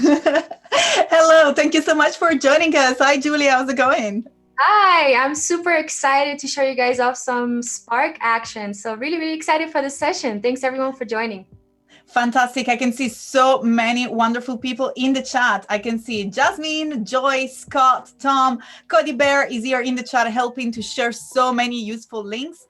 Hello, thank you so much for joining us. Hi, Julia, how's it going? Hi, I'm super excited to show you guys off some Spark action. So really excited for this session. Thanks everyone for joining. Fantastic. I can see so many wonderful people in the chat. I can see Jasmine, Joy, Scott, Tom, Cody Bear is here in the chat helping to share so many useful links.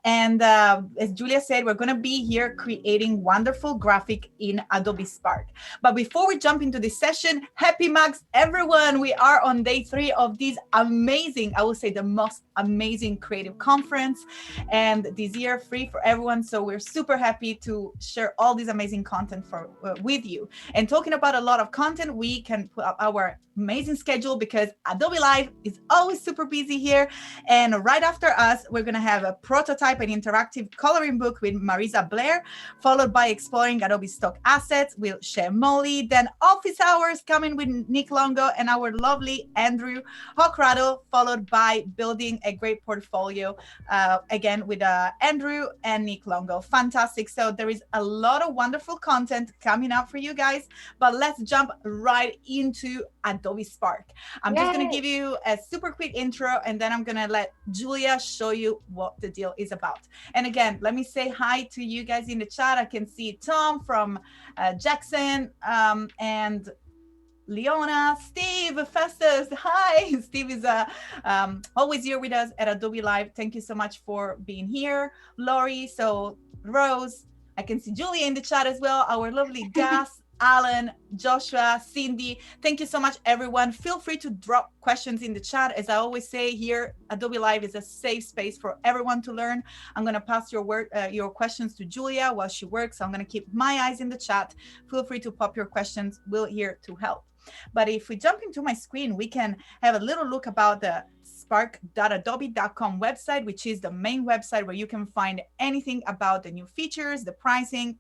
And as Julia said, we're going to be here creating wonderful graphic in Adobe Spark. But before we jump into this session, happy Max, everyone. We are on day 3 of this amazing, I would say the most amazing creative conference. And this year free for everyone. So we're super happy to share all this amazing content with you. And talking about a lot of content, we can put up our amazing schedule because Adobe Live is always super busy here. And right after us, we're going to have a prototype and interactive coloring book with Marisa Blair, followed by exploring Adobe stock assets with Shea Molly, then office hours coming with Nick Longo and our lovely Andrew Hocrado, followed by building a great portfolio again with Andrew and Nick Longo. Fantastic. So there is a lot of wonderful content coming up for you guys, but let's jump right into Adobe Spark. I'm just going to give you a super quick intro and then I'm going to let Julia show you what the deal is about. And again, let me say hi to you guys in the chat. I can see Tom from Jackson and Leona, Steve, Festus. Hi, Steve is always here with us at Adobe Live. Thank you so much for being here. Lori, so Rose, I can see Julia in the chat as well. Our lovely Gus, Alan, Joshua, Cindy. Thank you so much, everyone. Feel free to drop questions in the chat. As I always say here, Adobe Live is a safe space for everyone to learn. I'm going to pass your questions to Julia while she works. I'm going to keep my eyes in the chat. Feel free to pop your questions. We're here to help. But if we jump into my screen, we can have a little look about the spark.adobe.com website, which is the main website where you can find anything about the new features, the pricing,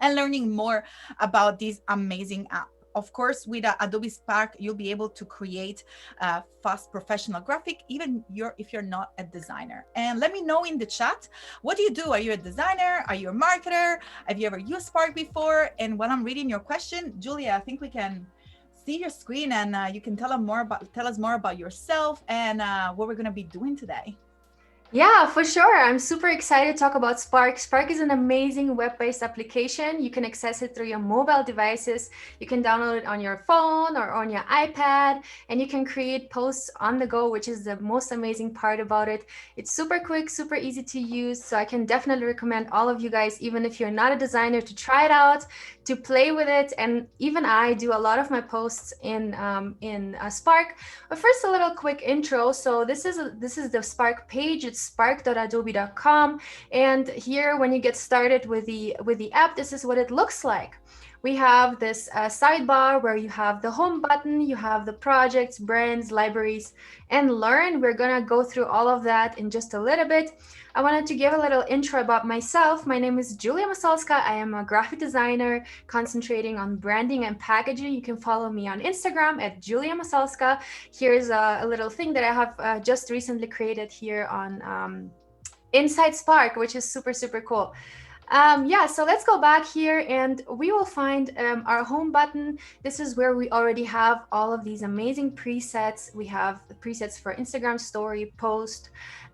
and learning more about this amazing app. Of course, with Adobe Spark, you'll be able to create a fast professional graphic, even if you're not a designer. And let me know in the chat, what do you do? Are you a designer? Are you a marketer? Have you ever used Spark before? And while I'm reading your question, Julia, I think we can see your screen and you can tell us more about yourself and what we're going to be doing today. Yeah, for sure. I'm super excited to talk about Spark. Spark is an amazing web-based application. You can access it through your mobile devices. You can download it on your phone or on your iPad, and you can create posts on the go, which is the most amazing part about it. It's super quick, super easy to use. So I can definitely recommend all of you guys, even if you're not a designer, to try it out, to play with it. And even I do a lot of my posts in Spark. But first, a little quick intro. So this is the Spark page. It's spark.adobe.com, and here when you get started with the app, this is what it looks like. We have this sidebar where you have the home button, you have the projects, brands, libraries, and learn. We're gonna go through all of that in just a little bit. I wanted to give a little intro about myself. My name is Julia Masalska. I am a graphic designer concentrating on branding and packaging. You can follow me on Instagram at Julia Masalska. Here's a little thing that I have just recently created here on Inside Spark, which is super cool. Yeah, so let's go back here and we will find our home button. This is where we already have all of these amazing presets. We have the presets for Instagram story, post,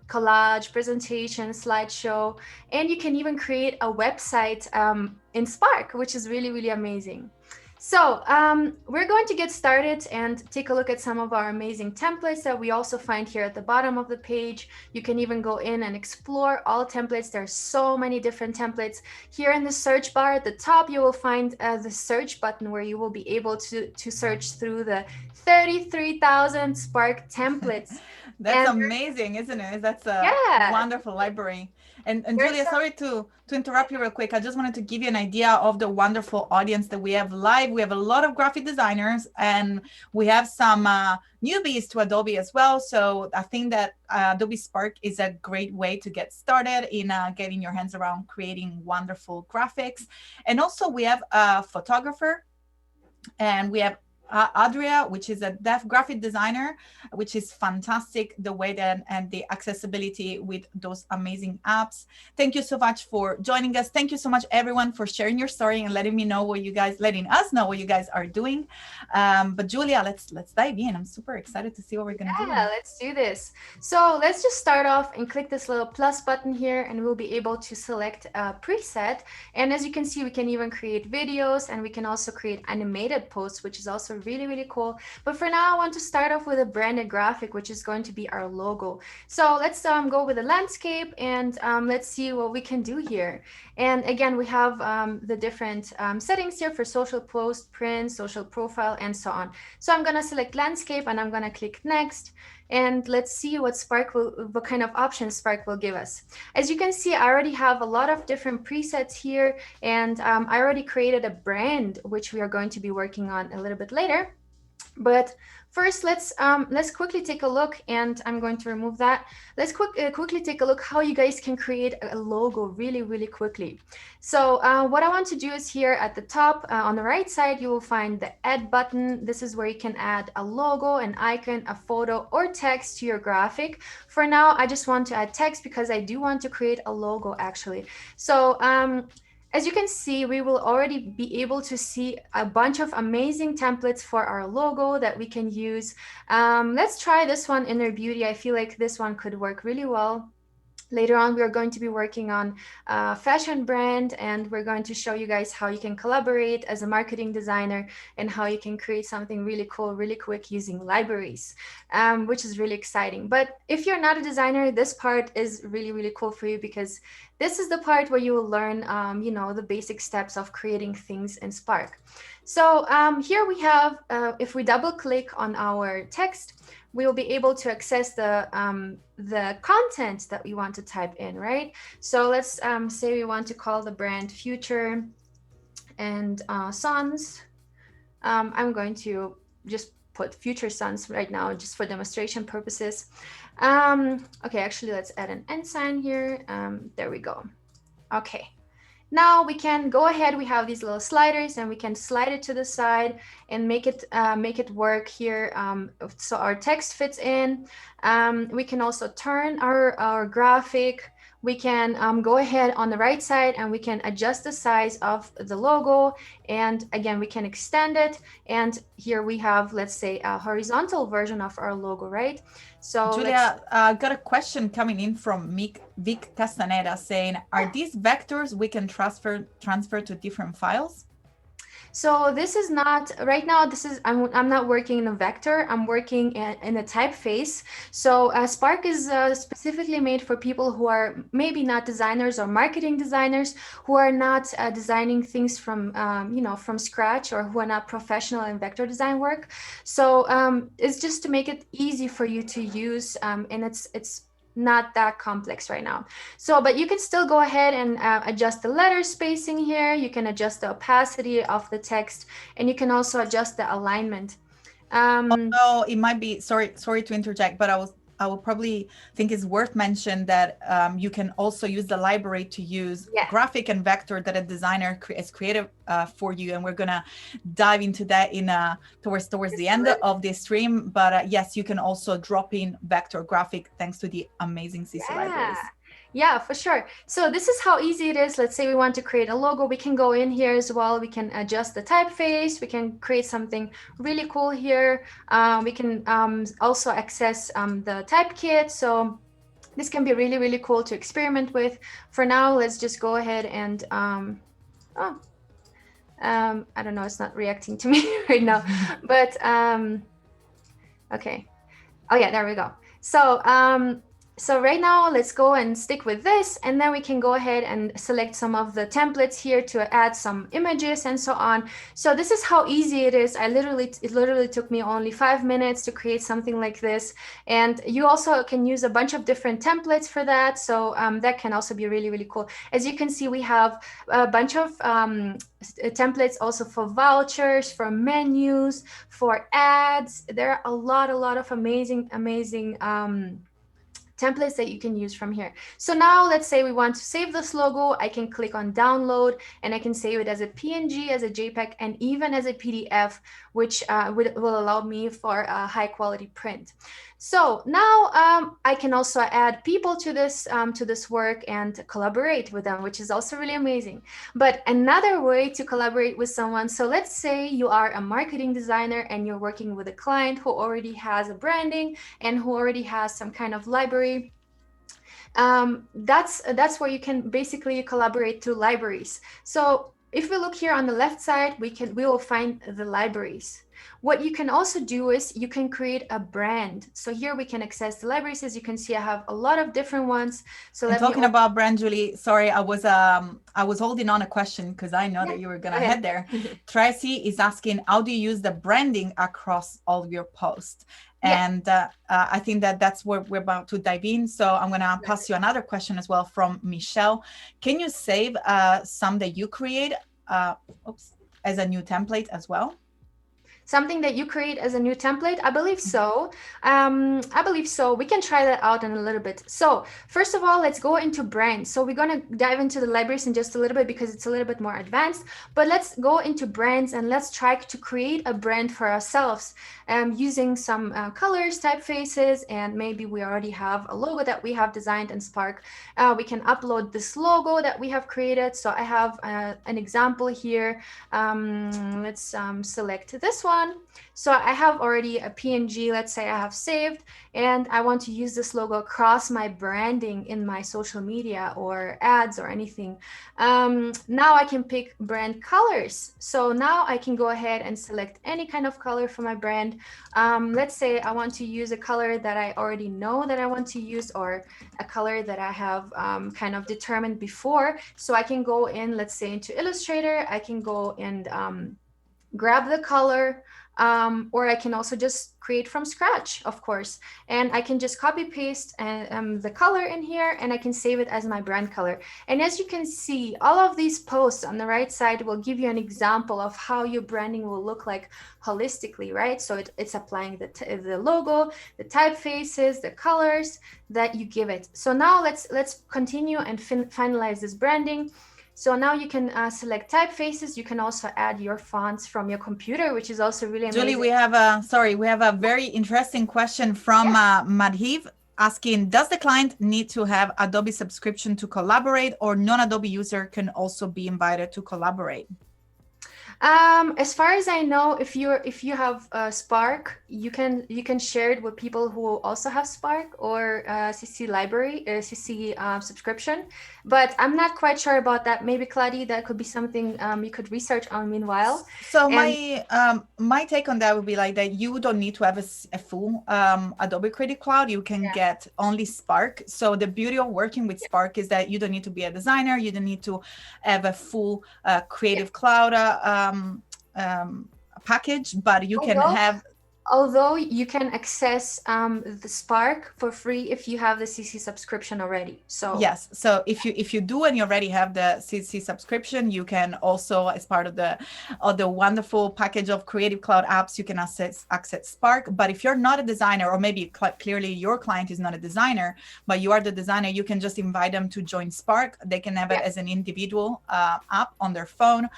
collage, presentation, slideshow, and you can even create a website in Spark, which is really amazing. So we're going to get started and take a look at some of our amazing templates that we also find here at the bottom of the page. You can even go in and explore all templates. There are so many different templates. Here in the search bar at the top, you will find the search button where you will be able to search through the 33,000 Spark templates. That's amazing, isn't it? That's a wonderful library. And Julia, sorry to interrupt you real quick. I just wanted to give you an idea of the wonderful audience that we have live. We have a lot of graphic designers and we have some newbies to Adobe as well. So I think that Adobe Spark is a great way to get started in getting your hands around creating wonderful graphics. And also we have a photographer and we have Adria, which is a deaf graphic designer, which is fantastic, the way that and the accessibility with those amazing apps. Thank you so much for joining us. Thank you so much, everyone, for sharing your story and letting us know what you guys are doing. But Julia, let's dive in. I'm super excited to see what we're gonna do. Yeah, let's do this. So let's just start off and click this little plus button here, and we'll be able to select a preset. And as you can see, we can even create videos, and we can also create animated posts, which is also really, really cool. But for now, I want to start off with a branded graphic, which is going to be our logo. So let's go with a landscape, and let's see what we can do here. And again, we have the different settings here for social post, print, social profile, and so on. So I'm going to select landscape, and I'm going to click next. And let's see what kind of options Spark will give us. As you can see, I already have a lot of different presets here, and I already created a brand, which we are going to be working on a little bit later. But first, let's quickly take a look, and I'm going to remove that. Let's quickly take a look how you guys can create a logo really, really quickly. So what I want to do is here at the top on the right side, you will find the add button. This is where you can add a logo, an icon, a photo, or text to your graphic. For now, I just want to add text because I do want to create a logo actually. So as you can see, we will already be able to see a bunch of amazing templates for our logo that we can use. Let's try this one, Inner Beauty. I feel like this one could work really well. Later on, we are going to be working on a fashion brand, and we're going to show you guys how you can collaborate as a marketing designer and how you can create something really cool, really quick using libraries, which is really exciting. But if you're not a designer, this part is really, really cool for you because this is the part where you will learn, the basic steps of creating things in Spark. So here we have, if we double click on our text, we will be able to access the content that we want to type in, right? So let's say we want to call the brand Future and Sons. I'm going to just put Future Sons right now, just for demonstration purposes. Okay, actually, let's add an end sign here. There we go. Okay. Now we can go ahead, we have these little sliders, and we can slide it to the side and make it work here, so our text fits in. We can also turn our graphic. We can go ahead on the right side, and we can adjust the size of the logo, and again we can extend it, and here we have, let's say, a horizontal version of our logo, right? So Julia, got a question coming in from Vic Castaneda saying, are these vectors we can transfer to different files? So this is not right now. I'm not working in a vector. I'm working in a typeface. So Spark is specifically made for people who are maybe not designers or marketing designers, who are not designing things from from scratch, or who are not professional in vector design work. So it's just to make it easy for you to use, and it's not that complex right now. So, but you can still go ahead and adjust the letter spacing here. You can adjust the opacity of the text, and you can also adjust the alignment. Although it might be, sorry to interject, but I will probably think it's worth mentioning that you can also use the library to use graphic and vector that a designer is creative for you, and we're gonna dive into that in towards the end of the stream. But yes, you can also drop in vector graphic thanks to the amazing CC libraries. Yeah, for sure. So this is how easy it is. Let's say we want to create a logo. We can go in here as well. We can adjust the typeface. We can create something really cool here. We can also access the type kit. So this can be really, really cool to experiment with. For now, let's just go ahead and, I don't know, it's not reacting to me right now, but okay. Oh yeah, there we go. So right now, let's go and stick with this, and then we can go ahead and select some of the templates here to add some images and so on. So this is how easy it is. It literally took me only 5 minutes to create something like this. And you also can use a bunch of different templates for that. So that can also be really, really cool. As you can see, we have a bunch of templates also for vouchers, for menus, for ads. There are a lot of amazing templates that you can use from here. So now let's say we want to save this logo. I can click on download and I can save it as a PNG, as a JPEG, and even as a PDF, which will allow me for a high quality print. So now I can also add people to this work and collaborate with them, which is also really amazing. But another way to collaborate with someone, so let's say you are a marketing designer and you're working with a client who already has a branding and who already has some kind of library. That's where you can basically collaborate through libraries. So if we look here on the left side, we will find the libraries. What you can also do is you can create a brand. So here we can access the libraries. As you can see, I have a lot of different ones. So talking about brand, Julie, sorry, I was holding on a question because I know that you were gonna head there. Tracy is asking, how do you use the branding across all of your posts? And I think that's where we're about to dive in. So I'm going to pass you another question as well from Michelle. Can you save some that you create as a new template as well? Something that you create as a new template? I believe so. I believe so. We can try that out in a little bit. So first of all, let's go into brands. So we're going to dive into the libraries in just a little bit because it's a little bit more advanced, but let's go into brands and let's try to create a brand for ourselves using some colors, typefaces, and maybe we already have a logo that we have designed in Spark. We can upload this logo that we have created. So I have an example here. Let's select this one. So I have already a PNG, let's say I have saved, and I want to use this logo across my branding in my social media or ads or anything. Now I can pick brand colors. So now I can go ahead and select any kind of color for my brand. Let's say I want to use a color that I already know that I want to use, or a color that I have kind of determined before. So I can go in, let's say into Illustrator, I can go and grab the color, or I can also just create from scratch, of course. And I can just copy paste the color in here and I can save it as my brand color. And as you can see, all of these posts on the right side will give you an example of how your branding will look like holistically, right? So it's applying the logo, the typefaces, the colors that you give it. So now let's continue and finalize this branding. So now you can select typefaces. You can also add your fonts from your computer, which is also really amazing. Julie, we have a very interesting question from Madhiv asking, does the client need to have Adobe subscription to collaborate, or non-Adobe user can also be invited to collaborate? As far as I know, if you have Spark, you can share it with people who also have Spark or CC library, CC subscription. But I'm not quite sure about that. Maybe Kladi, that could be something you could research on meanwhile. So my take on that would be like that you don't need to have a full Adobe Creative Cloud. You can get only Spark. So the beauty of working with Spark is that you don't need to be a designer. You don't need to have a full Creative Cloud package, but you can have. Although you can access the Spark for free if you have the CC subscription already. So yes, so if you do and you already have the CC subscription, you can also, as part of the wonderful package of Creative Cloud apps, you can access Spark. But if you're not a designer, or maybe clearly your client is not a designer, but you are the designer, you can just invite them to join Spark. They can have it as an individual app on their phone.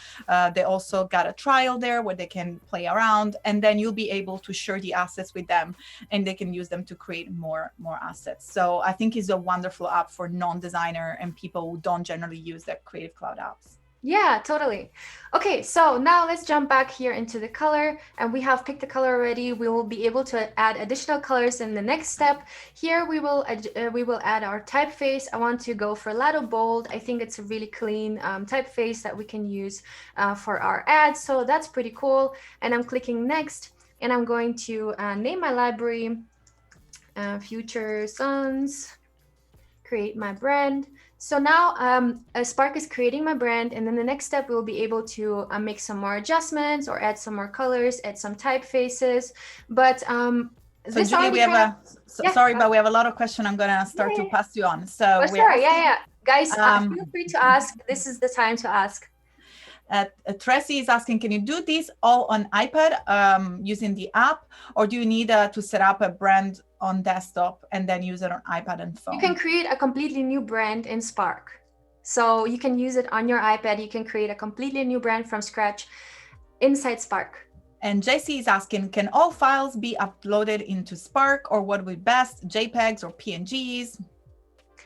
They also got a trial there where they can play around, and then you'll be able to share the assets with them and they can use them to create more assets. So I think it's a wonderful app for non-designer and people who don't generally use the Creative Cloud apps. Yeah, totally. Okay, so now let's jump back here into the color, and we have picked the color already. We will be able to add additional colors in the next step. Here we will add our typeface. I want to go for Lato Bold. I think it's a really clean typeface that we can use for our ads. So that's pretty cool. And I'm clicking next. And I'm going to name my library, Future Sons, create my brand. So now Spark is creating my brand. And then the next step, we'll be able to make some more adjustments or add some more colors, add some typefaces. But so Julia, we have sorry, but we have a lot of questions. I'm going to start to pass you on. So sure, Guys, feel free to ask. This is the time to ask. Tracy is asking, can you do this all on iPad using the app, or do you need to set up a brand on desktop and then use it on iPad and phone? You can create a completely new brand in Spark. So you can use it on your iPad. You can create a completely new brand from scratch inside Spark. And JC is asking, can all files be uploaded into Spark, or what would be best, JPEGs or PNGs?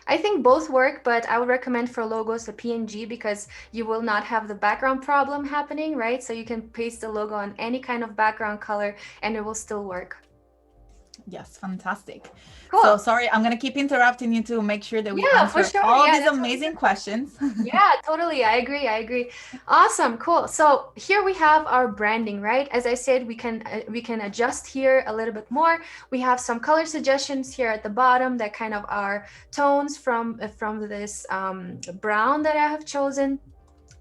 I think both work, but I would recommend for logos the PNG because you will not have the background problem happening, right? So you can paste the logo on any kind of background color and it will still work. Yes, fantastic. Cool. So sorry, I'm going to keep interrupting you to make sure that we answer all these amazing questions. Yeah, totally. I agree. Awesome. Cool. So here we have our branding, right? As I said, we can adjust here a little bit more. We have some color suggestions here at the bottom that kind of are tones from this brown that I have chosen.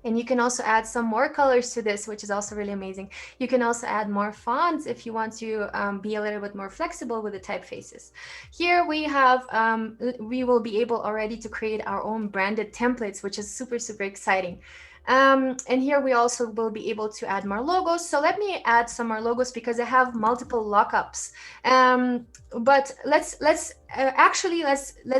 And you can also add some more colors to this, which is also really amazing. You can also add more fonts if you want to be a little bit more flexible with the typefaces. Here we have, we will be able already to create our own branded templates, which is super, super exciting. And here we also will be able to add more logos. So let me add some more logos because I have multiple lockups. But let's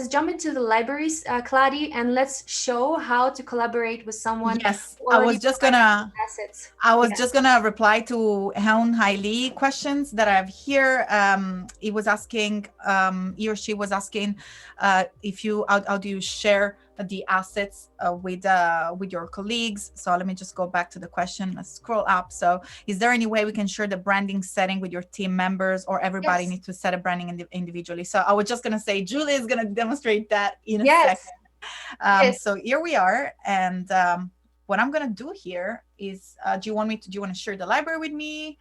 jump into the libraries, Kladi, and let's show how to collaborate with someone. Yes, I was just gonna reply to Heun Hai Lee questions that I have here. He was asking, he or she was asking, if you how do you share the assets with your colleagues? So let me just go back to the question. Let's scroll up. So is there any way we can share the branding setting with your team members, or everybody needs to set a branding individually? So I was just going to say, Julia is going to demonstrate that in a second. So here we are. And what I'm going to do here is, do you want to share the library with me?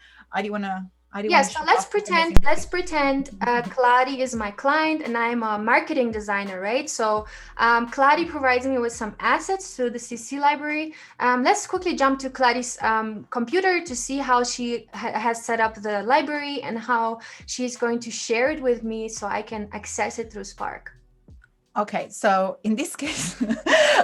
Yes, so let's pretend Kladi is my client and I'm a marketing designer, right? So Kladi provides me with some assets through the CC library. Let's quickly jump to Kladi's computer to see how she has set up the library and how she's going to share it with me so I can access it through Spark. Okay, so in this case,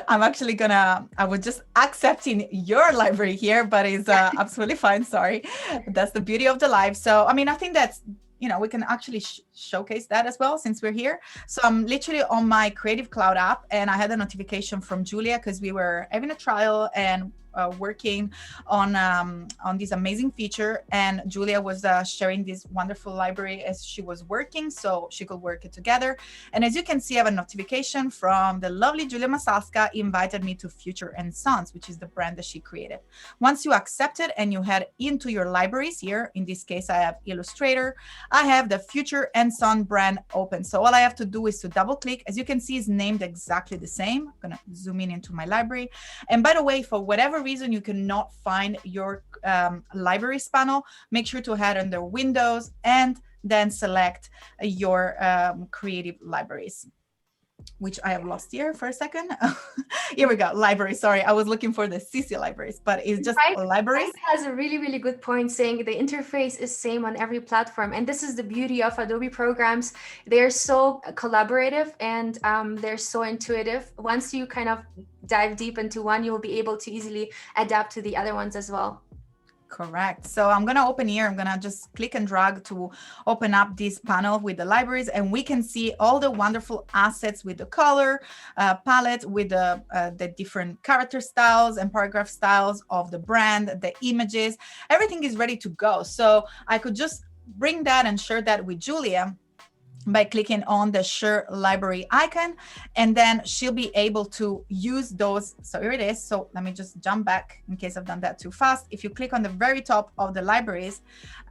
I was just accepting your library here, but it's absolutely fine. Sorry. That's the beauty of the live. So, I mean, I think that's, we can actually showcase that as well since we're here. So I'm literally on my Creative Cloud app, and I had a notification from Julia because we were having a trial and working on this amazing feature, and Julia was sharing this wonderful library as she was working, so she could work it together. And as you can see, I have a notification from the lovely Julia Masalska, invited me to Future and Sons, which is the brand that she created. Once you accept it and you head into your libraries here, in this case I have Illustrator, I have the Future and Son brand open. So all I have to do is to double click. As you can see, it's named exactly the same. I'm gonna zoom in into my library. And by the way, for whatever reason you cannot find your libraries panel, make sure to head under Windows and then select your creative libraries, which I have lost here for a second. Here we go, library. Sorry, I was looking for the CC libraries, but it's just libraries. Has a really, really good point saying the interface is same on every platform. And this is the beauty of Adobe programs. They're so collaborative and they're so intuitive. Once you kind of dive deep into one, you'll be able to easily adapt to the other ones as well. Correct. So I'm going to open here. I'm going to just click and drag to open up this panel with the libraries, and we can see all the wonderful assets with the color palette, with the different character styles and paragraph styles of the brand, the images. Everything is ready to go. So I could just bring that and share that with Julia by clicking on the share library icon, and then she'll be able to use those. So here it is. So let me just jump back in case I've done that too fast. If you click on the very top of the libraries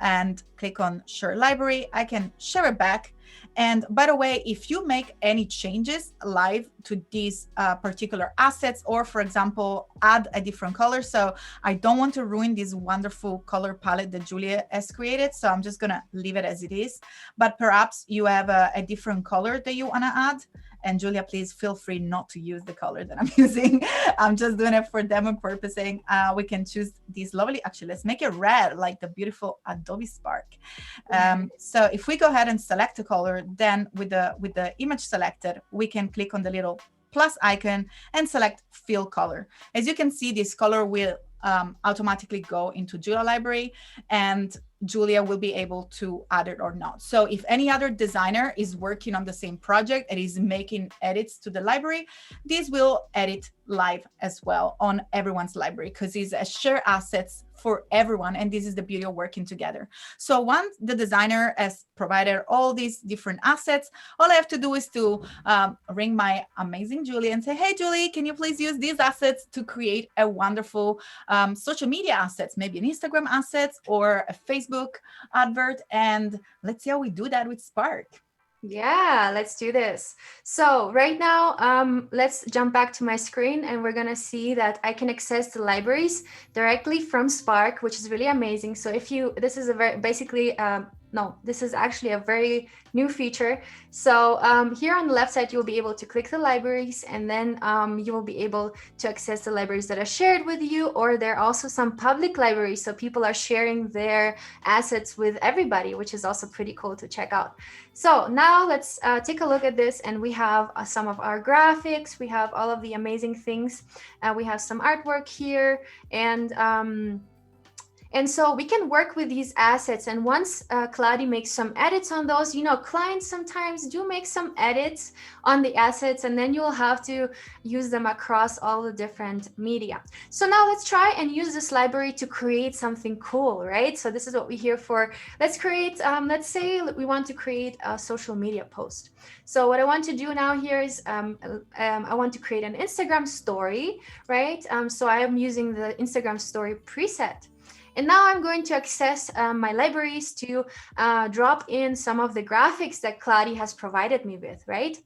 and click on share library, I can share it back. And by the way, if you make any changes live to these particular assets, or for example, add a different color. So I don't want to ruin this wonderful color palette that Julia has created. So I'm just going to leave it as it is. But perhaps you have a different color that you want to add. And Julia, please feel free not to use the color that I'm using. I'm just doing it for demo purposing. We can choose these lovely, actually, let's make it red, like the beautiful Adobe Spark. So if we go ahead and select a color, then with the image selected, we can click on the little plus icon and select fill color. As you can see, this color will automatically go into Julia library, and Julia will be able to add it or not. So if any other designer is working on the same project and is making edits to the library, this will edit live as well on everyone's library, because it's a shared assets for everyone. And this is the beauty of working together. So once the designer has provided all these different assets, all I have to do is to ring my amazing Julie and say, hey, Julie, can you please use these assets to create a wonderful social media assets, maybe an Instagram assets or a Facebook advert. And let's see how we do that with Spark. Yeah, let's do this. So right now, let's jump back to my screen, and we're gonna see that I can access the libraries directly from Spark, which is really amazing. So if you, this is a very basically, no, this is actually a very new feature. So here on the left side, you'll be able to click the libraries, and then you will be able to access the libraries that are shared with you, or there are also some public libraries. So people are sharing their assets with everybody, which is also pretty cool to check out. So now let's take a look at this, and we have some of our graphics. We have all of the amazing things. We have some artwork here, and so we can work with these assets. And once Kladi makes some edits on those, you know, clients sometimes do make some edits on the assets, and then you'll have to use them across all the different media. So now let's try and use this library to create something cool, right? So this is what we're here for. Let's create, let's say we want to create a social media post. So what I want to do now here is I want to create an Instagram story, right? So I am using the Instagram story preset. And now I'm going to access my libraries to drop in some of the graphics that Kladi has provided me with, right?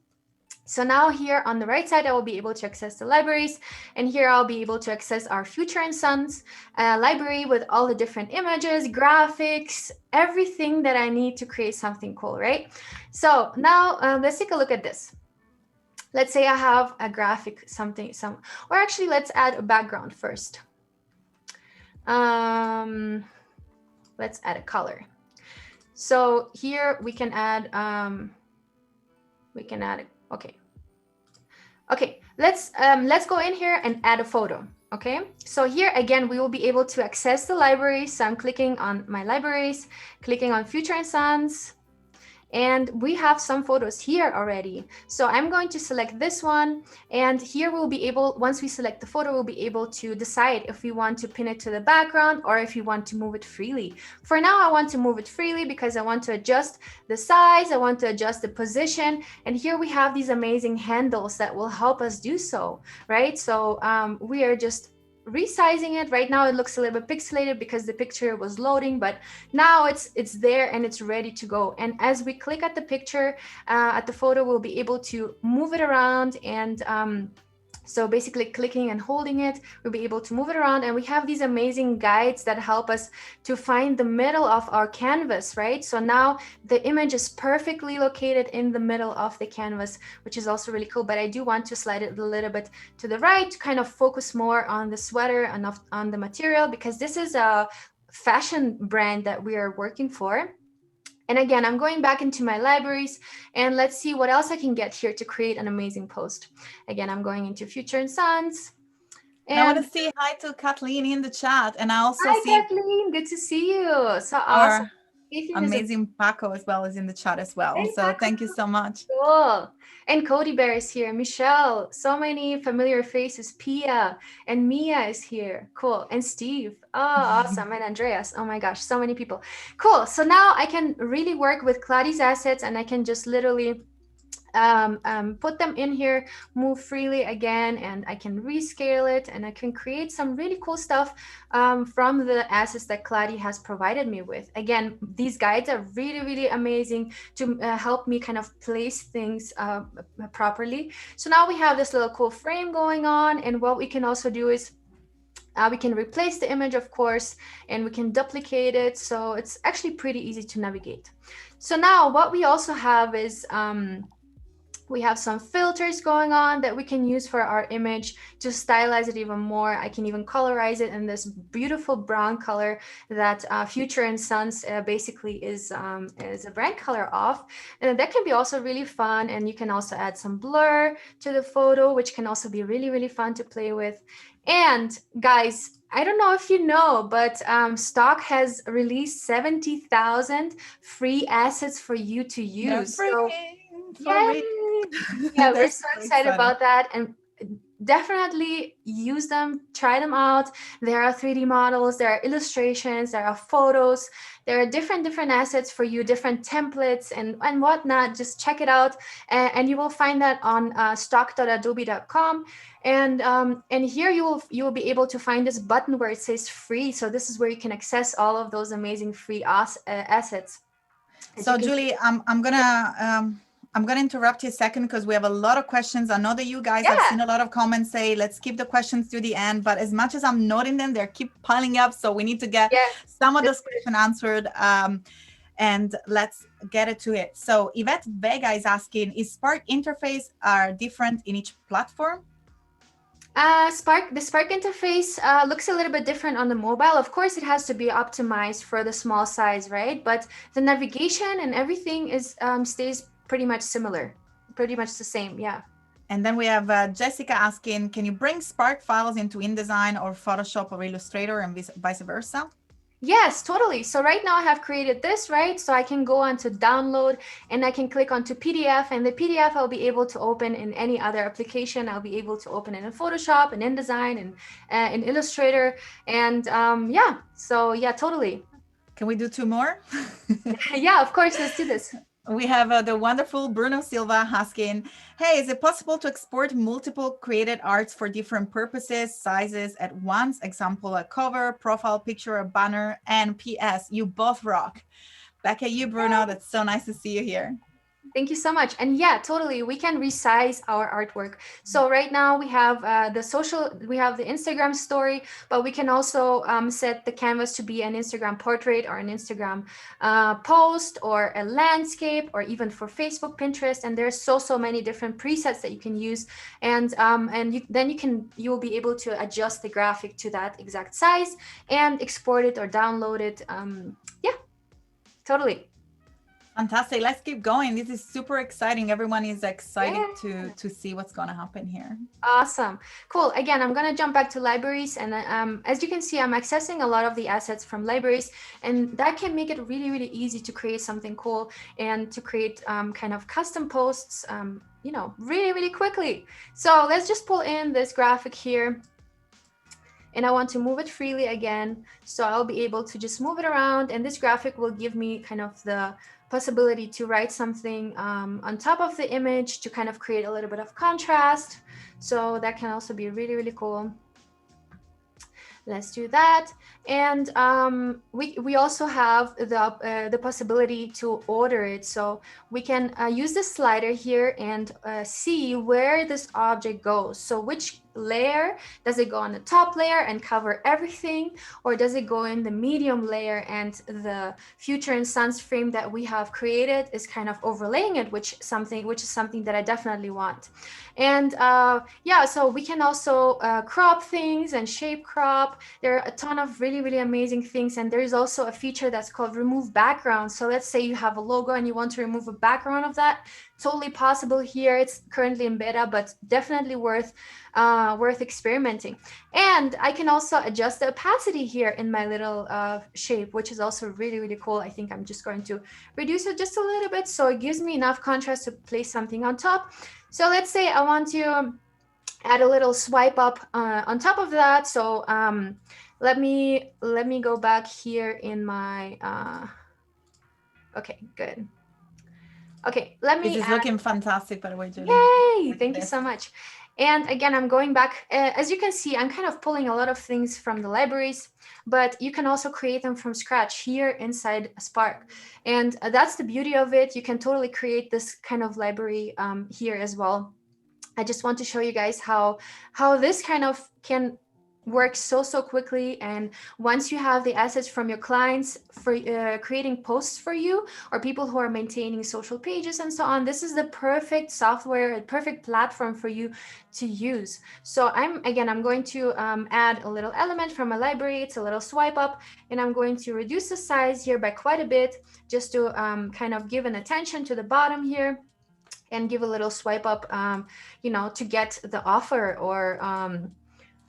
So now here on the right side, I will be able to access the libraries. And here I'll be able to access our Future and Sons library with all the different images, graphics, everything that I need to create something cool, right? So now let's take a look at this. Let's say I have a graphic, or actually let's add a background first. Let's add a color. So here we can add okay, let's go in here and add a photo. Okay, so here again we will be able to access the libraries. So I'm clicking on my libraries, clicking on Future and Sons, and we have some photos here already. So I'm going to select this one, and here we'll be able, once we select the photo, we'll be able to decide if we want to pin it to the background or if we want to move it freely. For now, I want to move it freely because I want to adjust the size, I want to adjust the position, and here we have these amazing handles that will help us do so, right? So we are just resizing it. Right now it looks a little bit pixelated because the picture was loading, but now it's there and it's ready to go. And as we click at the picture, at the photo, we'll be able to move it around, and so basically clicking and holding it, we'll be able to move it around, and we have these amazing guides that help us to find the middle of our canvas, right? So now the image is perfectly located in the middle of the canvas, which is also really cool. But I do want to slide it a little bit to the right to kind of focus more on the sweater and on the material, because this is a fashion brand that we are working for. And again, I'm going back into my libraries, and let's see what else I can get here to create an amazing post. Again, I'm going into Future and Sons. And I want to say hi to Kathleen in the chat. And I also hi, see Kathleen, good to see you. So awesome. Amazing Paco as well is in the chat as well. Hey, so Paco. Thank you so much. Cool. And Cody Bear is here. Michelle, so many familiar faces. Pia and Mia is here. Cool. And Steve. Oh, awesome. And Andreas. Oh my gosh, so many people. Cool. So now I can really work with Kladi's assets, and I can just literally put them in here, move freely again, and I can rescale it, and I can create some really cool stuff from the assets that Kladi has provided me with. Again, these guides are really, really amazing to help me kind of place things properly. So now we have this little cool frame going on, and what we can also do is we can replace the image, of course, and we can duplicate it. So it's actually pretty easy to navigate. So now what we also have is we have some filters going on that we can use for our image to stylize it even more. I can even colorize it in this beautiful brown color that Future and Sons basically is a brand color of. And that can be also really fun. And you can also add some blur to the photo, which can also be really, really fun to play with. And guys, I don't know if you know, but Stock has released 70,000 free assets for you to They're use. free So, for real. yay! Yeah, They're we're so so excited exciting. about that. And definitely use them, try them out. There are 3D models, there are illustrations, there are photos, there are different assets for you, different templates and whatnot. Just check it out, and you will find that on stock.adobe.com. And here you will be able to find this button where it says free. So this is where you can access all of those amazing free assets. As So you can see. Julie, I'm gonna interrupt you a second because we have a lot of questions. I know that you guys, I've Yeah. seen a lot of comments say, let's keep the questions to the end. But as much as I'm noting them, they keep piling up. So we need to get Yeah. some of those questions answered. And let's get it to it. So Yvette Vega is asking, is Spark interface are different in each platform? The Spark interface looks a little bit different on the mobile. Of course, it has to be optimized for the small size, right? But the navigation and everything is stays pretty much similar, pretty much the same. Yeah. And then we have Jessica asking, can you bring Spark files into InDesign or Photoshop or Illustrator and vice versa? Yes, totally. So right now I have created this, right? So I can go on to download and I can click onto PDF, and the PDF I'll be able to open in any other application. I'll be able to open it in Photoshop and InDesign and in Illustrator. And yeah, so yeah, totally. Can we do two more? Yeah, of course. Let's do this. We have the wonderful Bruno Silva asking, hey, is it possible to export multiple created arts for different purposes, sizes at once? Example, a cover, profile picture, a banner, and PS, you both rock. Back at you, Bruno. That's so nice to see you here. Thank you so much. And yeah, totally. We can resize our artwork. So right now we have we have the Instagram story, but we can also set the canvas to be an Instagram portrait or an Instagram post or a landscape, or even for Facebook, Pinterest. And there's so many different presets that you can use. And then you will be able to adjust the graphic to that exact size and export it or download it. Yeah, totally. Fantastic. Let's keep going. This is super exciting. Everyone is excited Yeah. to see what's going to happen here. Awesome. Cool. Again, I'm going to jump back to libraries. And as you can see, I'm accessing a lot of the assets from libraries. And that can make it really easy to create something cool and to create kind of custom posts, really quickly. So let's just pull in this graphic here. And I want to move it freely again. So I'll be able to just move it around. And this graphic will give me kind of the possibility to write something on top of the image to kind of create a little bit of contrast. So that can also be really cool. Let's do that. And we also have the possibility to order it. So we can use the slider here and see where this object goes. So which layer does it go on the top layer and cover everything, or does it go in the medium layer and the future and sans frame that we have created is kind of overlaying it, which is something that I definitely want. And yeah, so we can also crop things and shape crop. There are a ton of really amazing things, and there's also a feature that's called remove background. So let's say you have a logo and you want to remove a background of that. Totally possible here. It's currently in beta, but definitely worth experimenting. And I can also adjust the opacity here in my little shape, which is also really cool. I think I'm just going to reduce it just a little bit so it gives me enough contrast to place something on top. So let's say I want to add a little swipe up on top of that. So let me go back here in my okay, good. Okay, This is looking fantastic, by the way, Julie. Yay! Thank you so much. And again, I'm going back. As you can see, I'm kind of pulling a lot of things from the libraries, but you can also create them from scratch here inside Spark. And that's the beauty of it. You can totally create this kind of library here as well. I just want to show you guys how this kind of can work so quickly. And once you have the assets from your clients for creating posts for you, or people who are maintaining social pages and so on, this is the perfect software, a perfect platform for you to use. So I'm going to add a little element from a library. It's a little swipe up, and I'm going to reduce the size here by quite a bit, just to kind of give an attention to the bottom here, and give a little swipe up, to get the offer, or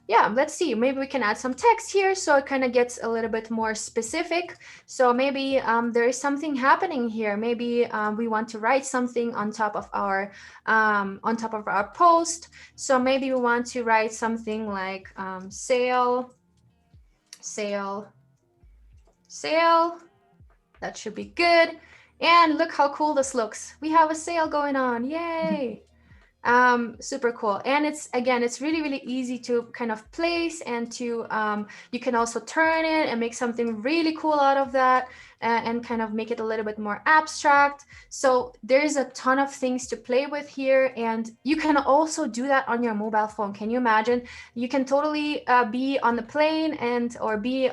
yeah, let's see, maybe we can add some text here so it kind of gets a little bit more specific. So maybe there is something happening here. Maybe we want to write something on top of our post. So maybe we want to write something like sale. That should be good. And look how cool this looks. We have a sale going on. Yay. Super cool. And it's really, really easy to kind of place, and to you can also turn it and make something really cool out of that, and kind of make it a little bit more abstract. So there's a ton of things to play with here, and you can also do that on your mobile phone. Can you imagine? You can totally be on the plane or be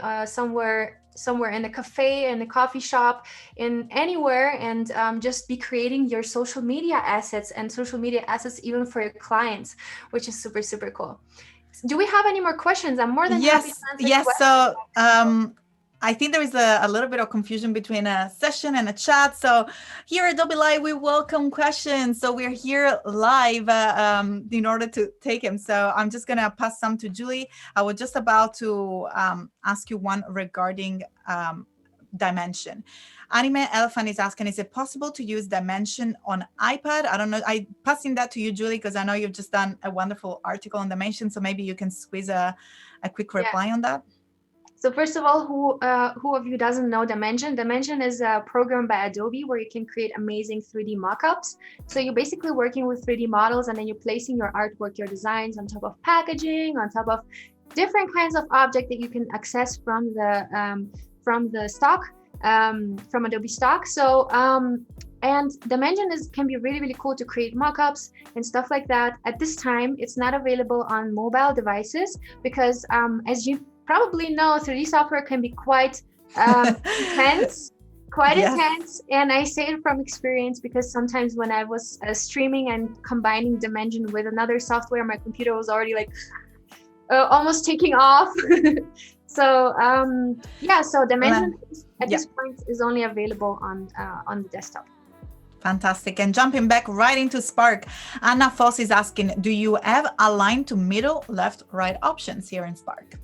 somewhere in a cafe, in a coffee shop, in anywhere, and just be creating your social media assets even for your clients, which is super, super cool. Do we have any more questions? I'm more than happy to answer questions. So I think there is a little bit of confusion between a session and a chat. So here at Adobe Live, we welcome questions. So we're here live in order to take them. So I'm just going to pass some to Julie. I was just about to ask you one regarding dimension. Anime Elephant is asking, is it possible to use dimension on iPad? I don't know. I'm passing that to you, Julie, because I know you've just done a wonderful article on dimension. So maybe you can squeeze a quick reply on that. So first of all, who of you doesn't know Dimension? Dimension is a program by Adobe where you can create amazing 3D mockups. So you're basically working with 3D models, and then you're placing your artwork, your designs on top of packaging, on top of different kinds of object that you can access from the stock, from Adobe Stock. So and Dimension can be really, really cool to create mockups and stuff like that. At this time, it's not available on mobile devices because, as you probably know, 3D software can be quite intense, intense. And I say it from experience because sometimes when I was streaming and combining Dimension with another software, my computer was already like almost taking off. So so Dimension at this point is only available on the desktop. Fantastic. And jumping back right into Spark, Anna Foss is asking, do you have align to middle, left, right options here in Spark?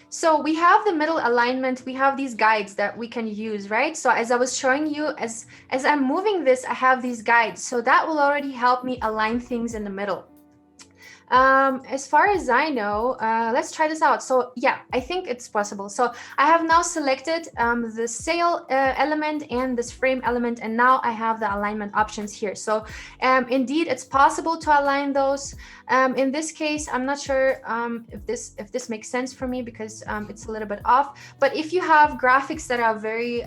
So we have the middle alignment. We have these guides that we can use, right? So as I was showing you, as I'm moving this, I have these guides. So that will already help me align things in the middle. As far as I know, let's try this out. So yeah, I think it's possible. So I have now selected the sale element and this frame element, and now I have the alignment options here. So indeed, it's possible to align those. In this case, I'm not sure if this makes sense for me because it's a little bit off. But if you have graphics that are very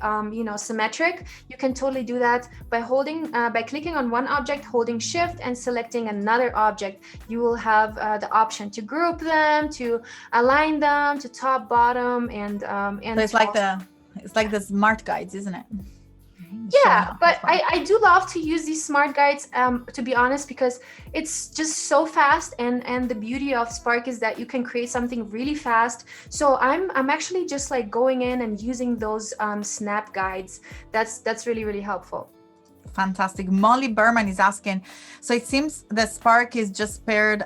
symmetric, you can totally do that by clicking on one object, holding Shift, and selecting another object. You will have the option to group them, to align them, to top, bottom, and so it's like the smart guides, isn't it? Yeah, but I do love to use these smart guides, to be honest, because it's just so fast, and the beauty of Spark is that you can create something really fast. So I'm actually just like going in and using those snap guides. That's really, really helpful. Fantastic. Molly Berman is asking, so it seems the Spark is just pared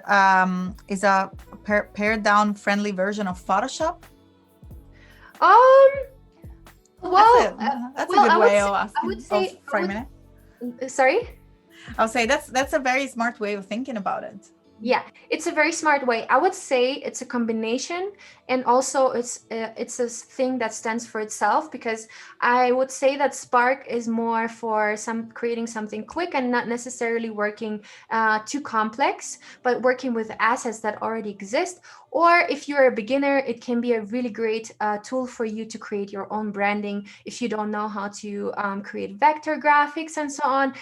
down friendly version of Photoshop? Well, that's a good way of framing it. Sorry? I'll say that's a very smart way of thinking about it. Yeah, it's a very smart way. I would say it's a combination, and also it's a thing that stands for itself, because I would say that Spark is more for creating something quick and not necessarily working too complex, but working with assets that already exist. Or if you're a beginner, it can be a really great tool for you to create your own branding. If you don't know how to create vector graphics and so on,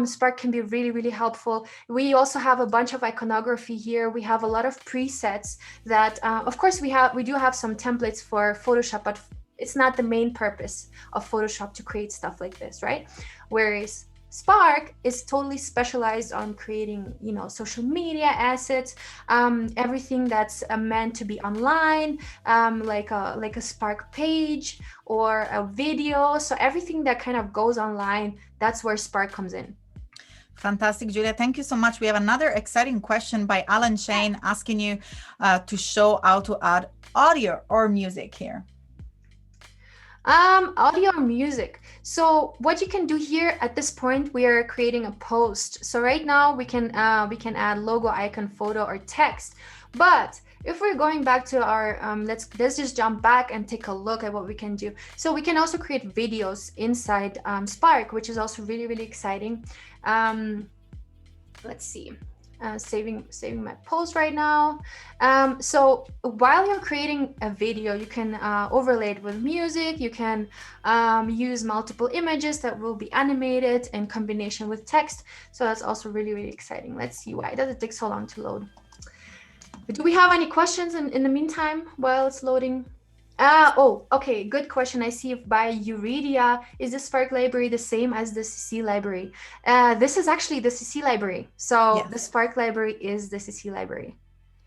Spark can be really, really helpful. We also have a bunch of iconography here. We have a lot of presets that, of course, we do have some templates for Photoshop, but it's not the main purpose of Photoshop to create stuff like this, right? Whereas Spark is totally specialized on creating, social media assets, everything that's meant to be online, like a Spark page or a video. So everything that kind of goes online, that's where Spark comes in. Fantastic, Julia. Thank you so much. We have another exciting question by Alan Shane asking you to show how to add audio or music here. Audio or music. So what you can do here at this point, we are creating a post. So right now we can add logo, icon, photo, or text. But if we're going back to our, let's just jump back and take a look at what we can do. So we can also create videos inside Spark, which is also really, really exciting. Let's see. Saving my post right now. So while you're creating a video, you can overlay it with music. You can use multiple images that will be animated in combination with text. So that's also really, really exciting. Let's see, why does it take so long to load? Do we have any questions in the meantime while it's loading? Oh, okay, good question. I see by Euredia, is the Spark library the same as the CC library? This is actually the CC library. So yes, the Spark library is the CC library.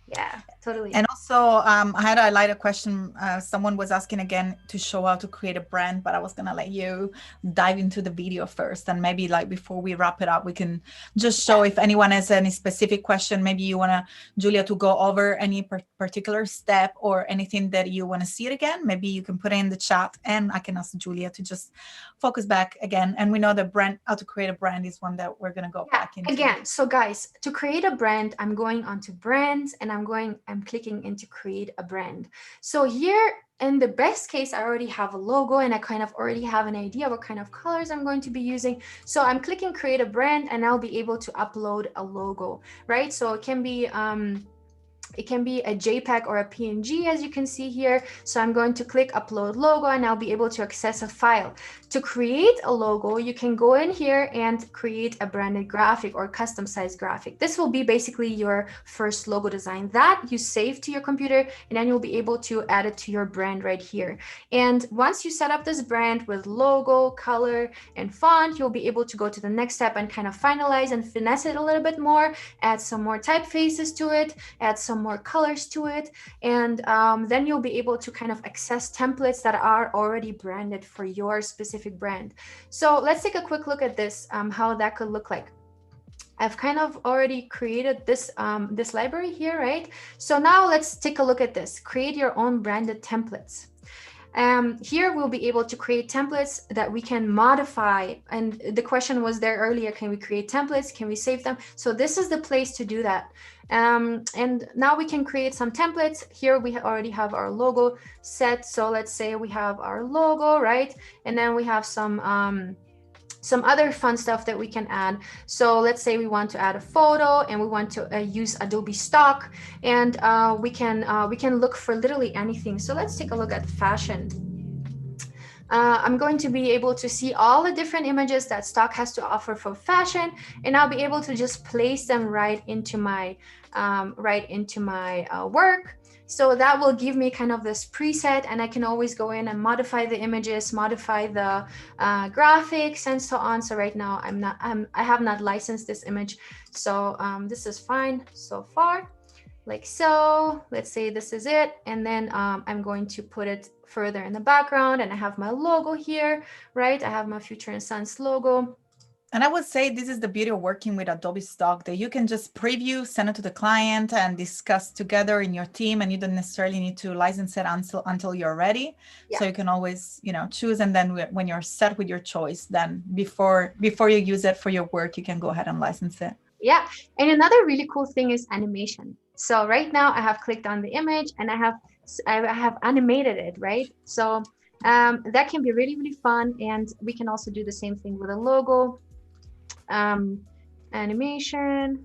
Yeah, totally. And also, I had to highlight a question. Someone was asking again to show how to create a brand, but I was going to let you dive into the video first. And maybe like before we wrap it up, we can just show if anyone has any specific question, maybe you want to, Julia, to go over any particular step or anything that you want to see it again. Maybe you can put it in the chat and I can ask Julia to just focus back again. And we know that brand, how to create a brand is one that we're going to go back into. Again, so guys, to create a brand, I'm going onto brands and I'm clicking into create a brand. So here in the best case, I already have a logo and I kind of already have an idea what kind of colors I'm going to be using. So I'm clicking create a brand and I'll be able to upload a logo, right? So it can be a JPEG or a PNG, as you can see here. So I'm going to click upload logo and I'll be able to access a file. To create a logo, you can go in here and create a branded graphic or custom size graphic. This will be basically your first logo design that you save to your computer, and then you'll be able to add it to your brand right here. And once you set up this brand with logo, color, and font, you'll be able to go to the next step and kind of finalize and finesse it a little bit more, add some more typefaces to it, add some more colors to it, and then you'll be able to kind of access templates that are already branded for your specific brand. So let's take a quick look at this, how that could look like. I've kind of already created this this library here, right? So now let's take a look at this. Create your own branded templates. Here we'll be able to create templates that we can modify. And the question was there earlier, can we create templates? Can we save them? So this is the place to do that. And now we can create some templates. Here we already have our logo set. So let's say we have our logo, right? And then we have some other fun stuff that we can add. So let's say we want to add a photo and we want to use Adobe Stock, and we can look for literally anything. So let's take a look at fashion. I'm going to be able to see all the different images that Stock has to offer for fashion, and I'll be able to just place them right into my work. So that will give me kind of this preset, and I can always go in and modify the images, modify the graphics, and so on. So right now I have not licensed this image, so this is fine so far. Like so, let's say this is it, and then I'm going to put it further in the background, and I have my logo here, right? I have my Future and Sons logo. And I would say this is the beauty of working with Adobe Stock, that you can just preview, send it to the client and discuss together in your team, and you don't necessarily need to license it until you're ready. Yeah. So you can always, choose, and then when you're set with your choice, then before you use it for your work, you can go ahead and license it. Yeah, and another really cool thing is animation. So right now I have clicked on the image and I have animated it, right? So that can be really, really fun. And we can also do the same thing with a logo. Animation.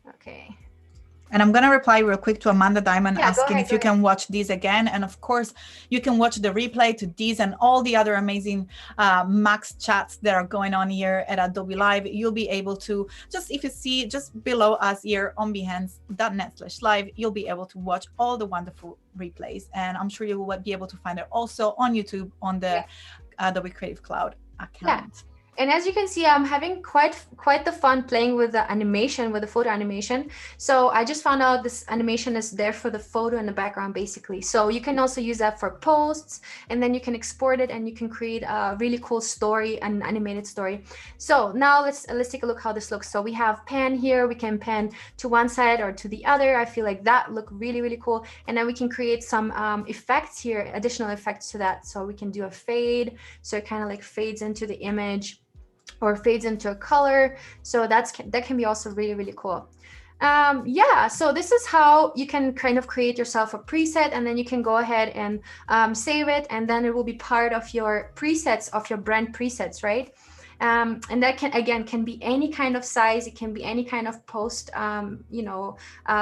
Okay. And I'm going to reply real quick to Amanda Diamond asking if you can watch these again. And of course, you can watch the replay to these and all the other amazing Max chats that are going on here at Adobe Live. You'll be able to, if you see just below us here on behance.net/live, you'll be able to watch all the wonderful replays. And I'm sure you will be able to find it also on YouTube on the Adobe Creative Cloud account. Yeah. And as you can see, I'm having quite the fun playing with the animation, with the photo animation. So I just found out this animation is there for the photo in the background, basically. So you can also use that for posts, and then you can export it and you can create a really cool story, an animated story. So now let's take a look how this looks. So we have pan here. We can pan to one side or to the other. I feel like that look really, really cool. And then we can create some effects here, additional effects to that. So we can do a fade. So it kind of like fades into the image, or fades into a color. So that can be also really, really cool. Yeah, so this is how you can kind of create yourself a preset, and then you can go ahead and save it, and then it will be part of your presets, of your brand presets, right? And that can be any kind of size. It can be any kind of post, artboard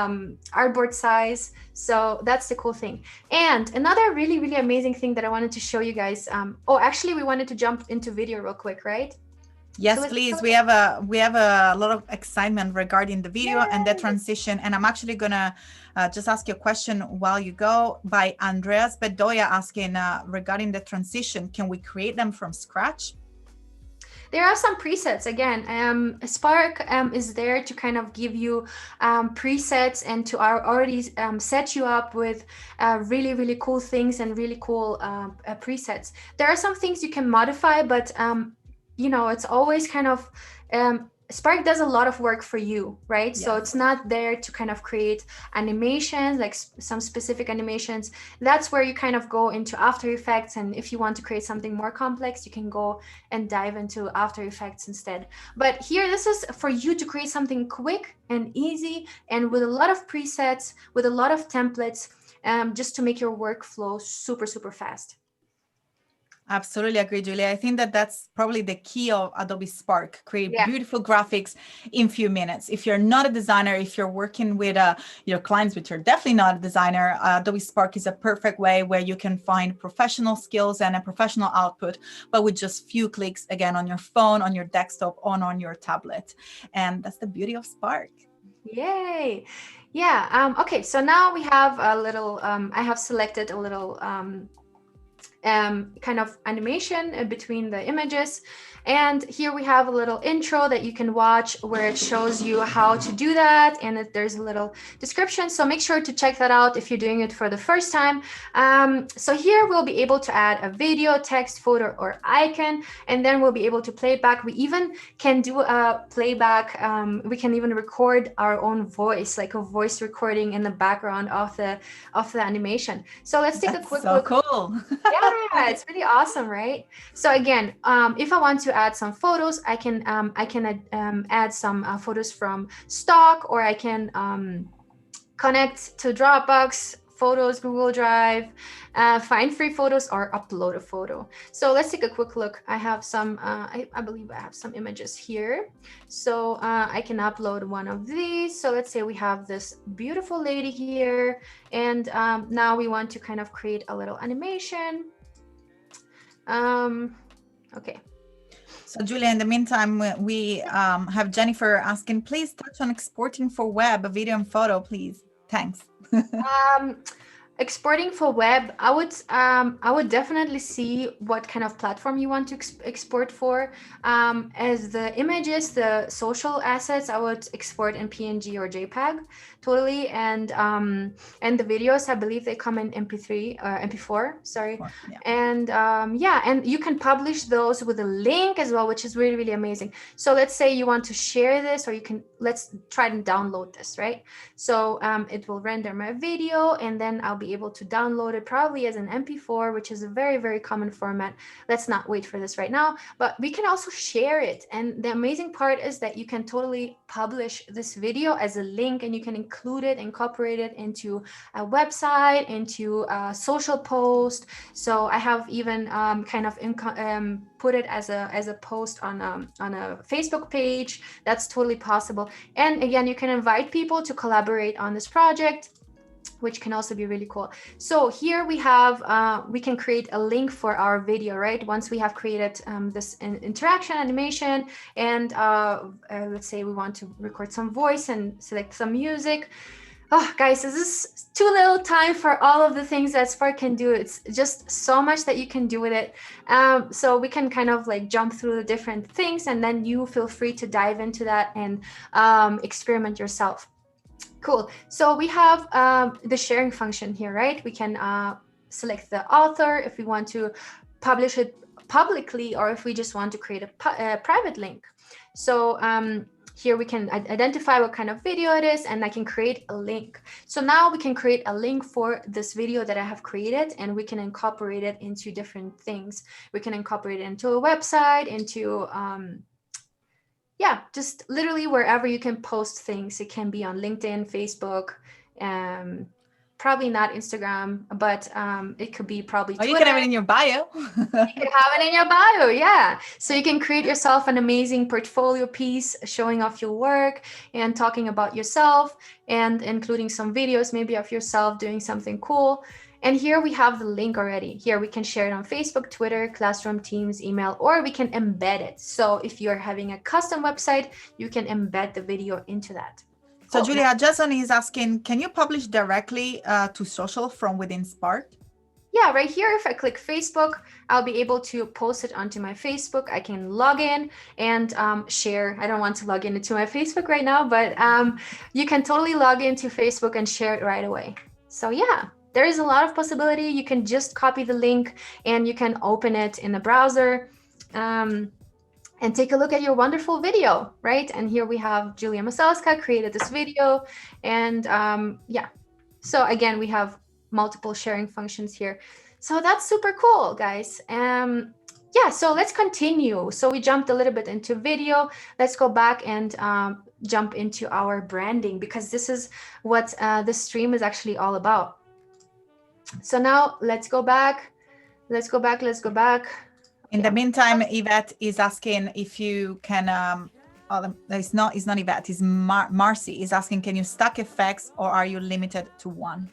size. So that's the cool thing. And another really, really amazing thing that I wanted to show you guys. Actually, we wanted to jump into video real quick, right? Yes, so please. We have a lot of excitement regarding the video and the transition. And I'm actually gonna just ask you a question while you go, by Andreas Bedoya, asking regarding the transition. Can we create them from scratch? There are some presets. Again, Spark is there to kind of give you presets and to already set you up with really, really cool things and really cool presets. There are some things you can modify, but it's always kind of Spark does a lot of work for you, right? Yes. So it's not there to kind of create animations, like some specific animations. That's where you kind of go into After Effects. And if you want to create something more complex, you can go and dive into After Effects instead. But here, this is for you to create something quick and easy, and with a lot of presets, with a lot of templates, just to make your workflow super, super fast. Absolutely agree, Julia. I think that that's probably the key of Adobe Spark. Create beautiful graphics in few minutes. If you're not a designer, if you're working with your clients, which are definitely not a designer, Adobe Spark is a perfect way where you can find professional skills and a professional output, but with just few clicks, again, on your phone, on your desktop, on your tablet. And that's the beauty of Spark. Yay. Yeah. Okay. So now we have a little, I have selected a little kind of animation between the images. And here we have a little intro that you can watch where it shows you how to do that. And there's a little description. So make sure to check that out if you're doing it for the first time. So here we'll be able to add a video, text, photo, or icon, and then we'll be able to play it back. We even can do a playback. We can even record our own voice, like a voice recording in the background of the animation. So let's take a quick look. Cool. Yeah, it's really awesome, right? So again, if I want to add some photos, I can add some photos from stock, or I can connect to Dropbox, Photos, Google Drive, find free photos, or upload a photo. So let's take a quick look. I have some, I believe I have some images here. So I can upload one of these. So let's say we have this beautiful lady here, and now we want to kind of create a little animation. Okay. So Julia, in the meantime, we have Jennifer asking, please touch on exporting for web, a video and photo, please. Thanks. Exporting for web, I would definitely see what kind of platform you want to export for. As the images, the social assets, I would export in PNG or JPEG, totally. And the videos, I believe they come in MP3 or MP4, sorry. Yeah. And and you can publish those with a link as well, which is really, really amazing. So let's say you want to share this, or let's try and download this, right? So it will render my video, and then I'll be able to download it probably as an MP4, which is a very, very common format. Let's not wait for this right now, but we can also share it. And the amazing part is that you can totally publish this video as a link, and you can include it, incorporate it into a website, into a social post. So I have even kind of put it as a post on a Facebook page. That's totally possible. And again, you can invite people to collaborate on this project, which can also be really cool. So here we have, we can create a link for our video, right? Once we have created this interaction animation, and let's say we want to record some voice and select some music. Oh, guys, this is too little time for all of the things that Spark can do. It's just so much that you can do with it. So we can kind of like jump through the different things, and then you feel free to dive into that and experiment yourself. Cool. So we have the sharing function here, right? We can select the author if we want to publish it publicly, or if we just want to create a private link. So here we can identify what kind of video it is, and I can create a link. So now we can create a link for this video that I have created, and we can incorporate it into different things. We can incorporate it into a website, into yeah, just literally wherever you can post things. It can be on LinkedIn, Facebook, probably not Instagram, but it could be probably Twitter. You can have it in your bio. You can have it in your bio, yeah. So you can create yourself an amazing portfolio piece showing off your work and talking about yourself, and including some videos maybe of yourself doing something cool. And here we have the link already. Here we can share it on Facebook, Twitter, Classroom, Teams, email, or we can embed it. So if you're having a custom website, you can embed the video into that. So Julia, Jason is asking, can you publish directly to social from within Spark? Yeah, right here, if I click Facebook, I'll be able to post it onto my Facebook. I can log in and share. I don't want to log into my Facebook right now, but you can totally log into Facebook and share it right away. So yeah, there is a lot of possibility. You can just copy the link and you can open it in the browser and take a look at your wonderful video, right? And here we have Julia Masalska created this video. And yeah, so again, we have multiple sharing functions here. So that's super cool, guys. Yeah, so let's continue. So we jumped a little bit into video. Let's go back and jump into our branding, because this is what this stream is actually all about. So now let's go back. Let's go back. In the meantime, Yvette is asking if you can, it's not Yvette, it's Marcy is asking, can you stack effects or are you limited to one?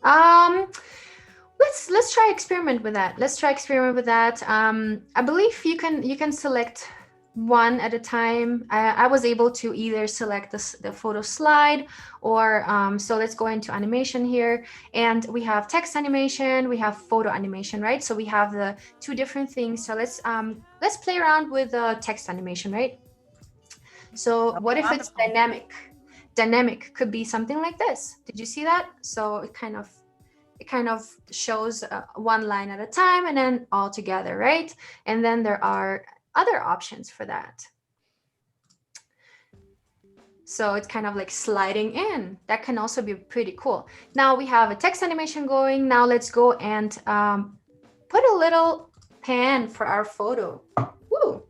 Let's try experiment with that. I believe you can select one at a time. I was able to either select the photo slide or so let's go into animation here, and we have text animation, we have photo animation, right? So we have the two different things. So let's play around with text animation, right? So what if it's dynamic? Dynamic could be something like this. Did you see that? So it kind of shows one line at a time and then all together, right? And then there are other options for that. So it's kind of like sliding in. That can also be pretty cool. Now we have a text animation going. Now let's go and put a little pan for our photo. Woo.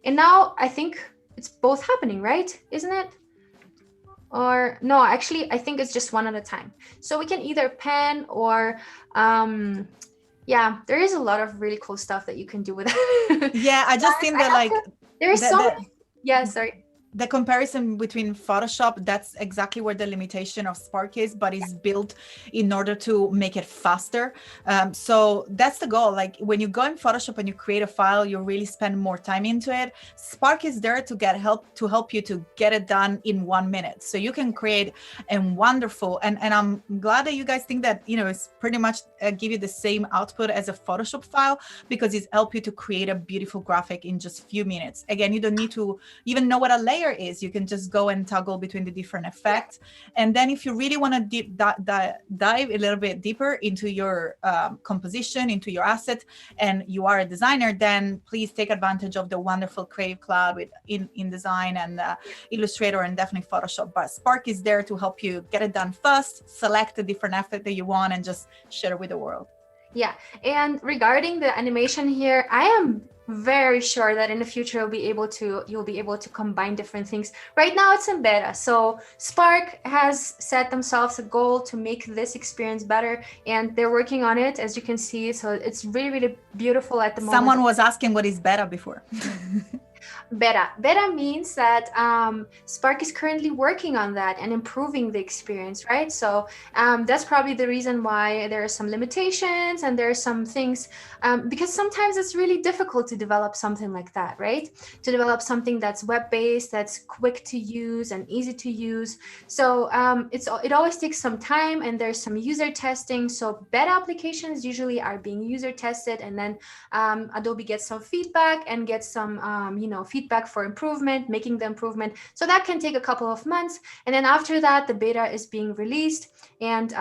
And now I think it's both happening, right? Isn't it? Or no, actually, I think it's just one at a time. So we can either pan or yeah, there is a lot of really cool stuff that you can do with it. Yeah, I just think that like there's so many. Yeah, sorry. The comparison between Photoshop, that's exactly where the limitation of Spark is, but it's built in order to make it faster. So that's the goal. Like when you go in Photoshop and you create a file, you really spend more time into it. Spark is there to help you to get it done in 1 minute. So you can create a wonderful, and I'm glad that you guys think that, you know, it's pretty much give you the same output as a Photoshop file, because it's help you to create a beautiful graphic in just a few minutes. Again, you don't need to even know what a layer is. You can just go and toggle between the different effects. And then if you really want to dive a little bit deeper into your composition, into your asset, and you are a designer, then please take advantage of the wonderful Creative Cloud with InDesign and Illustrator and definitely Photoshop. But Spark is there to help you get it done fast, select the different effect that you want, and just share it with the world. Yeah, and regarding the animation here, I am very sure that in the future you'll be able to combine different things. Right now it's in beta, so Spark has set themselves a goal to make this experience better, and they're working on it, as you can see. So it's really, really beautiful at the moment. Someone was asking what is beta before. Beta. Beta means that Spark is currently working on that and improving the experience, right? So that's probably the reason why there are some limitations and there are some things, because sometimes it's really difficult to develop something like that, right? To develop something that's web-based, that's quick to use and easy to use. So it always takes some time, and there's some user testing. So beta applications usually are being user tested, and then Adobe gets some feedback and gets some feedback for improvement, making the improvement. So that can take a couple of months, and then after that the beta is being released and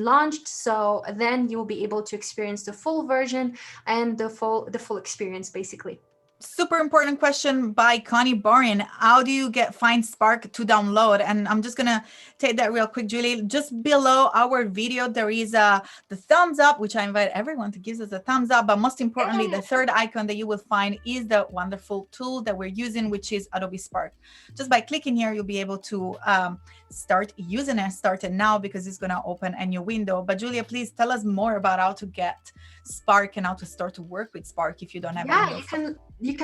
launched. So then you'll be able to experience the full version and the full experience, basically. Super important question by Connie Borin. How do you find Spark to download? And I'm just gonna take that real quick, Julie. Just below our video, there is the thumbs up, which I invite everyone to give us a thumbs up. But most importantly, the third icon that you will find is the wonderful tool that we're using, which is Adobe Spark. Just by clicking here, you'll be able to start using it. Start it now, because it's gonna open a new window. But Julia, please tell us more about how to get Spark and how to start to work with Spark if you don't have it. You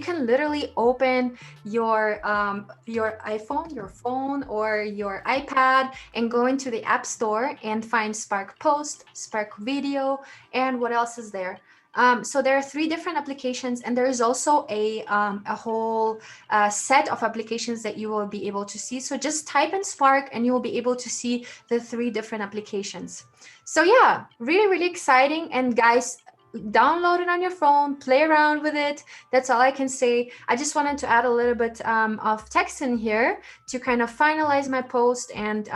can literally open your iPhone, your phone, or your iPad and go into the App Store and find Spark Post, Spark Video, and what else is there? So there are 3 different applications, and there is also a whole set of applications that you will be able to see. So just type in Spark and you will be able to see the 3 different applications. So yeah, really, really exciting. And guys, download it on your phone, play around with it. That's all I can say. I just wanted to add a little bit of text in here to kind of finalize my post and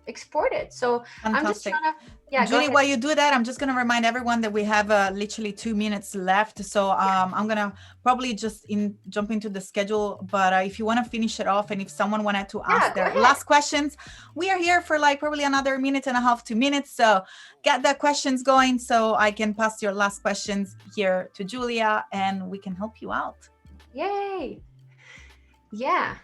export it. So Fantastic. I'm just trying to, Julie, while you do that, I'm just going to remind everyone that we have literally 2 minutes left. So I'm going to probably just jump into the schedule. But if you want to finish it off, and if someone wanted to ask their last questions, we are here for like probably another 1.5 minutes, 2 minutes. So get the questions going so I can pass your last questions here to Julia and we can help you out. Yay. Yeah.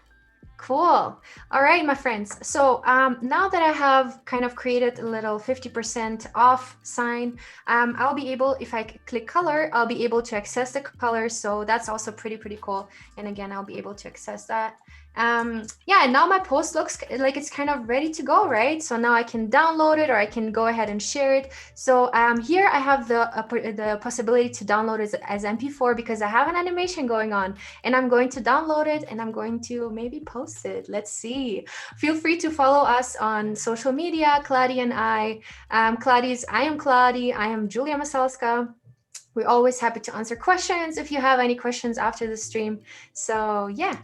Cool. All right, my friends. So now that I have kind of created a little 50% off sign, I'll be able, if I click color, I'll be able to access the color. So that's also pretty cool. And again, I'll be able to access that. And now my post looks like it's kind of ready to go, right? So now I can download it, or I can go ahead and share it. So here I have the possibility to download it as MP4 because I have an animation going on, and I'm going to download it and I'm going to maybe post it. Let's see. Feel free to follow us on social media, Kladi and I. Kladi's I am Kladi. I am Julia Masalska. We're always happy to answer questions if you have any questions after the stream. So yeah.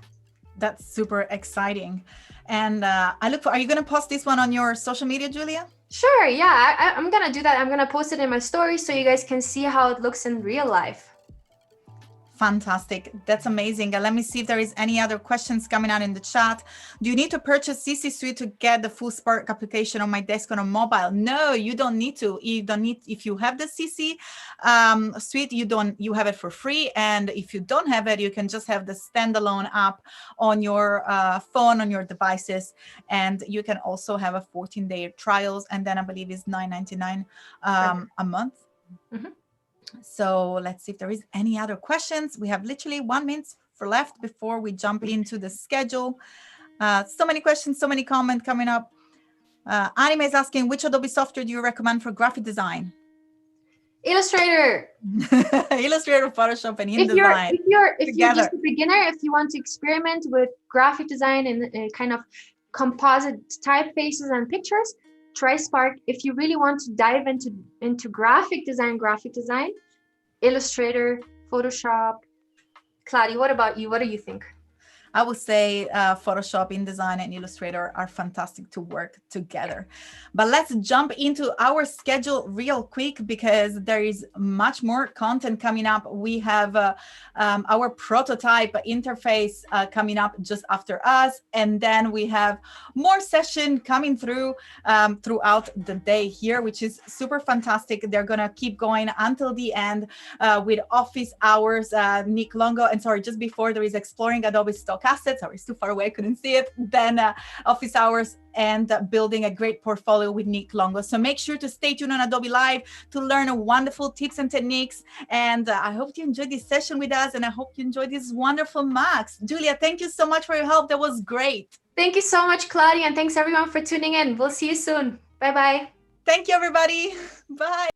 That's super exciting. And I look for, are you going to post this one on your social media, Julia? Sure. Yeah, I'm going to do that. I'm going to post it in my story so you guys can see how it looks in real life. Fantastic. That's amazing. Let me see if there is any other questions coming out in the chat. Do you need to purchase CC Suite to get the full Spark application on my desktop or mobile? No, you don't need to. You don't need, if you have the CC Suite, you have it for free. And if you don't have it, you can just have the standalone app on your phone, on your devices. And you can also have a 14-day trials. And then I believe it's $9.99 a month. Mm-hmm. So let's see if there is any other questions. We have literally 1 minute left before we jump into the schedule. So many questions, so many comments coming up. Anime is asking, which Adobe software do you recommend for graphic design? Illustrator. Illustrator, Photoshop, and InDesign. If you're just a beginner, if you want to experiment with graphic design and kind of composite typefaces and pictures, try Spark. If you really want to dive into graphic design, Illustrator, Photoshop. Kladi, what about you? What do you think? I would say Photoshop, InDesign, and Illustrator are fantastic to work together. But let's jump into our schedule real quick because there is much more content coming up. We have our prototype interface coming up just after us. And then we have more session coming through throughout the day here, which is super fantastic. They're going to keep going until the end with office hours. Nick Longo, and sorry, just before there is exploring Adobe Stock assets, or it's too far away, I couldn't see it, then office hours and building a great portfolio with Nick Longo. So make sure to stay tuned on Adobe Live to learn wonderful tips and techniques. And I hope you enjoyed this session with us, and I hope you enjoyed these wonderful Macs. Julia, thank you so much for your help. That was great. Thank you so much, Kladi, and thanks everyone for tuning in. We'll see you soon. Bye-bye. Thank you, everybody. Bye.